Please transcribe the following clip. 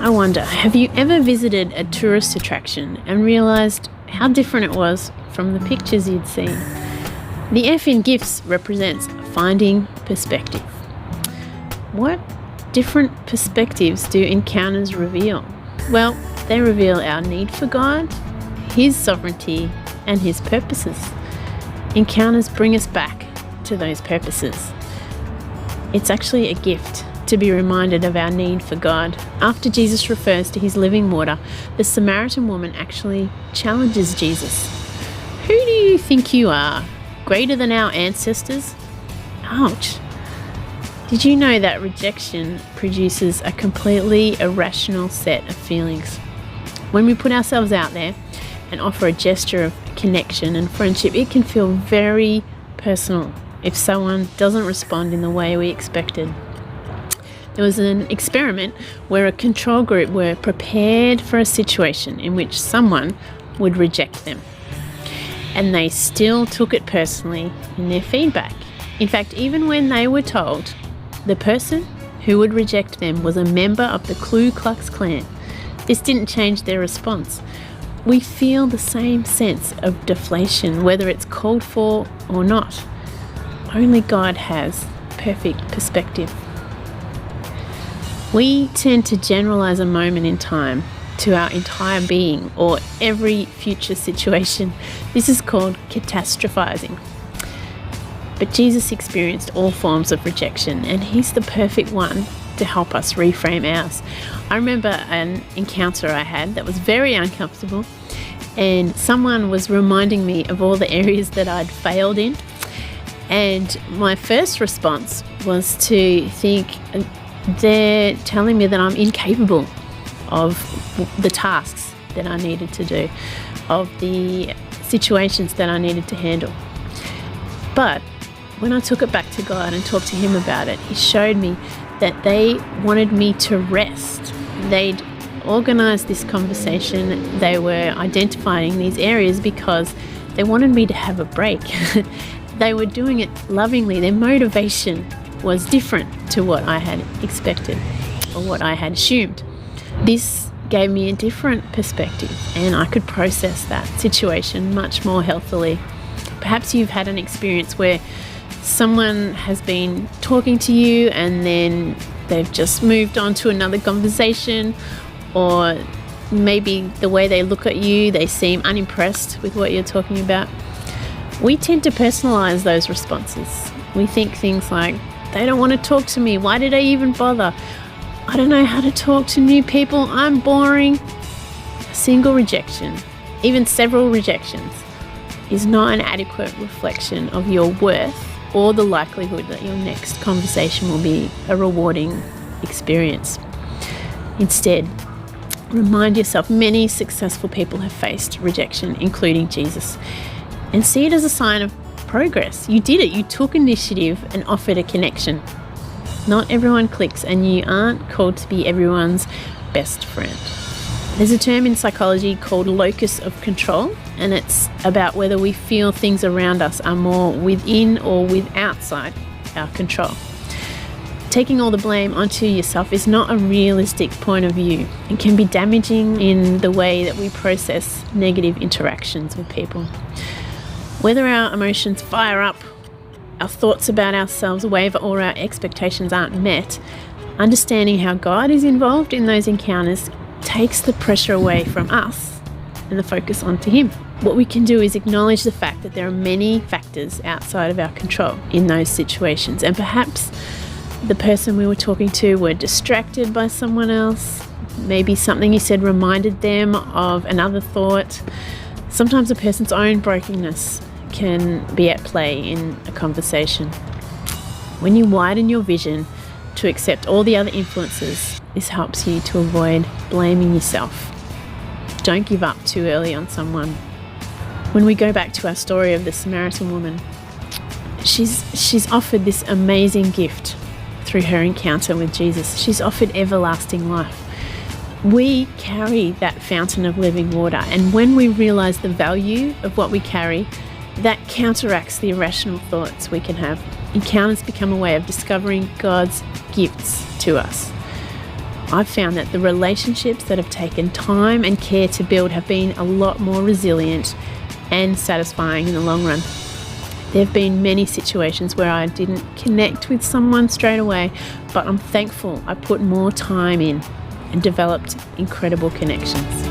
I wonder, have you ever visited a tourist attraction and realised how different it was from the pictures you'd seen? The F in gifts represents finding perspective. What different perspectives do encounters reveal? Well, they reveal our need for God, His sovereignty, and His purposes. Encounters bring us back to those purposes. It's actually a gift to be reminded of our need for God. After Jesus refers to His living water, the Samaritan woman actually challenges Jesus. Who do you think you are? Greater than our ancestors? Ouch. Did you know that rejection produces a completely irrational set of feelings? When we put ourselves out there and offer a gesture of connection and friendship, it can feel very personal if someone doesn't respond in the way we expected. There was an experiment where a control group were prepared for a situation in which someone would reject them. And they still took it personally in their feedback. In fact, even when they were told the person who would reject them was a member of the Ku Klux Klan, this didn't change their response. We feel the same sense of deflation, whether it's called for or not. Only God has perfect perspective. We tend to generalize a moment in time to our entire being or every future situation. This is called catastrophizing. But Jesus experienced all forms of rejection, and He's the perfect one to help us reframe ours. I remember an encounter I had that was very uncomfortable, and someone was reminding me of all the areas that I'd failed in. And my first response was to think, they're telling me that I'm incapable of the tasks that I needed to do, of the situations that I needed to handle. But when I took it back to God and talked to Him about it, He showed me that they wanted me to rest. They'd organised this conversation. They were identifying these areas because they wanted me to have a break. They were doing it lovingly. Their motivation was different to what I had expected or what I had assumed. This gave me a different perspective, and I could process that situation much more healthily. Perhaps you've had an experience where someone has been talking to you and then they've just moved on to another conversation, or maybe the way they look at you, they seem unimpressed with what you're talking about. We tend to personalize those responses. We think things like, they don't want to talk to me. Why did I even bother? I don't know how to talk to new people. I'm boring. A single rejection, even several rejections, is not an adequate reflection of your worth or the likelihood that your next conversation will be a rewarding experience. Instead, remind yourself many successful people have faced rejection, including Jesus, and see it as a sign of progress. You did it. You took initiative and offered a connection. Not everyone clicks, and you aren't called to be everyone's best friend. There's a term in psychology called Locus of Control, and it's about whether we feel things around us are more within or outside our control. Taking all the blame onto yourself is not a realistic point of view and can be damaging in the way that we process negative interactions with people. Whether our emotions fire up, our thoughts about ourselves waver, or our expectations aren't met, understanding how God is involved in those encounters takes the pressure away from us and the focus onto Him. What we can do is acknowledge the fact that there are many factors outside of our control in those situations, and perhaps the person we were talking to were distracted by someone else. Maybe something you said reminded them of another thought. Sometimes a person's own brokenness can be at play in a conversation. When you widen your vision to accept all the other influences, this helps you to avoid blaming yourself. Don't give up too early on someone. When we go back to our story of the Samaritan woman, she's offered this amazing gift through her encounter with Jesus. She's offered everlasting life. We carry that fountain of living water, and when we realize the value of what we carry, that counteracts the irrational thoughts we can have. Encounters become a way of discovering God's gifts to us. I've found that the relationships that have taken time and care to build have been a lot more resilient and satisfying in the long run. There have been many situations where I didn't connect with someone straight away, but I'm thankful I put more time in and developed incredible connections.